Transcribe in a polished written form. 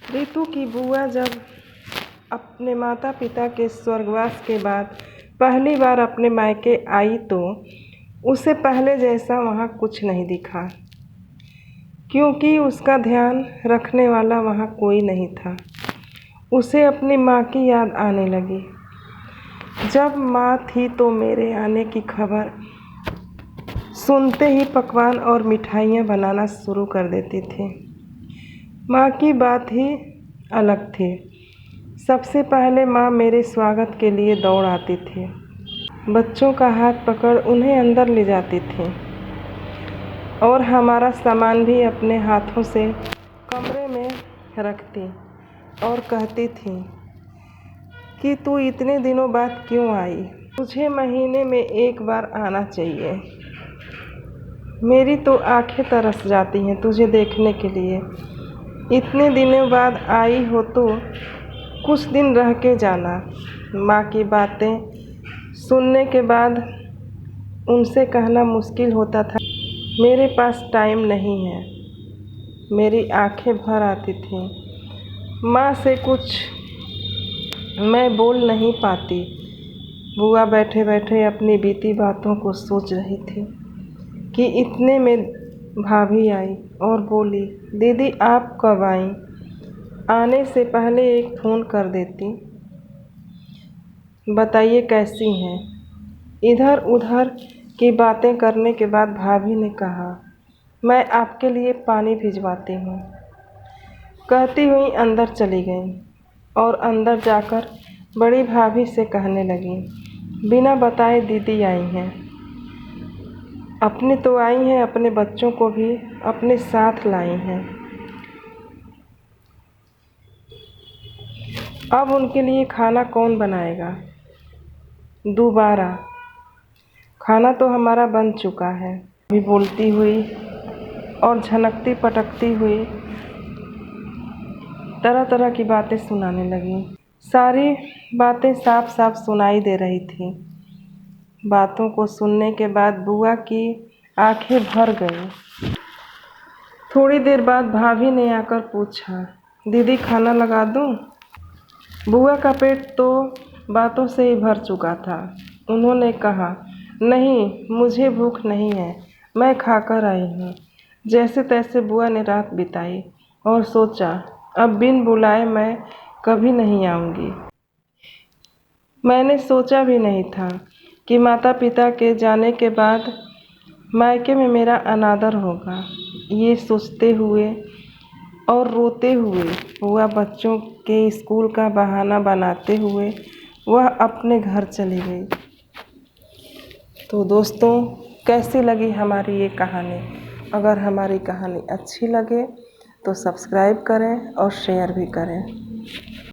रितु की बुआ जब अपने माता पिता के स्वर्गवास के बाद पहली बार अपने मायके आई तो उसे पहले जैसा वहाँ कुछ नहीं दिखा, क्योंकि उसका ध्यान रखने वाला वहाँ कोई नहीं था। उसे अपनी माँ की याद आने लगी। जब माँ थी तो मेरे आने की खबर सुनते ही पकवान और मिठाइयाँ बनाना शुरू कर देती थी। माँ की बात ही अलग थी। सबसे पहले माँ मेरे स्वागत के लिए दौड़ आती थी। बच्चों का हाथ पकड़ उन्हें अंदर ले जाती थी और हमारा सामान भी अपने हाथों से कमरे में रखती और कहती थी कि तू इतने दिनों बाद क्यों आई? तुझे महीने में एक बार आना चाहिए। मेरी तो आंखें तरस जाती हैं तुझे देखने के लिए। इतने दिनों बाद आई हो तो कुछ दिन रह के जाना। माँ की बातें सुनने के बाद उनसे कहना मुश्किल होता था, मेरे पास टाइम नहीं है। मेरी आंखें भर आती थीं। माँ से कुछ मैं बोल नहीं पाती। बुआ बैठे बैठे अपनी बीती बातों को सोच रही थी कि इतने में भाभी आई और बोली, दीदी आप कब आई? आने से पहले एक फ़ोन कर देती। बताइए कैसी हैं? इधर उधर की बातें करने के बाद भाभी ने कहा, मैं आपके लिए पानी भिजवाती हूँ। कहती हुई अंदर चली गई और अंदर जाकर बड़ी भाभी से कहने लगी, बिना बताए दीदी आई हैं। अपनी तो आई हैं, अपने बच्चों को भी अपने साथ लाई हैं। अब उनके लिए खाना कौन बनाएगा? दोबारा खाना तो हमारा बन चुका है। भी बोलती हुई और झनकती पटकती हुई तरह तरह की बातें सुनाने लगी। सारी बातें साफ साफ सुनाई दे रही थी। बातों को सुनने के बाद बुआ की आंखें भर गईं। थोड़ी देर बाद भाभी ने आकर पूछा, दीदी खाना लगा दूं? बुआ का पेट तो बातों से ही भर चुका था। उन्होंने कहा, नहीं मुझे भूख नहीं है, मैं खाकर आई हूँ। जैसे तैसे बुआ ने रात बिताई और सोचा अब बिन बुलाए मैं कभी नहीं आऊँगी। मैंने सोचा भी नहीं था कि माता पिता के जाने के बाद मायके में मेरा अनादर होगा। ये सोचते हुए और रोते हुए बुआ बच्चों के स्कूल का बहाना बनाते हुए वह अपने घर चली गई। तो दोस्तों, कैसी लगी हमारी ये कहानी? अगर हमारी कहानी अच्छी लगे तो सब्सक्राइब करें और शेयर भी करें।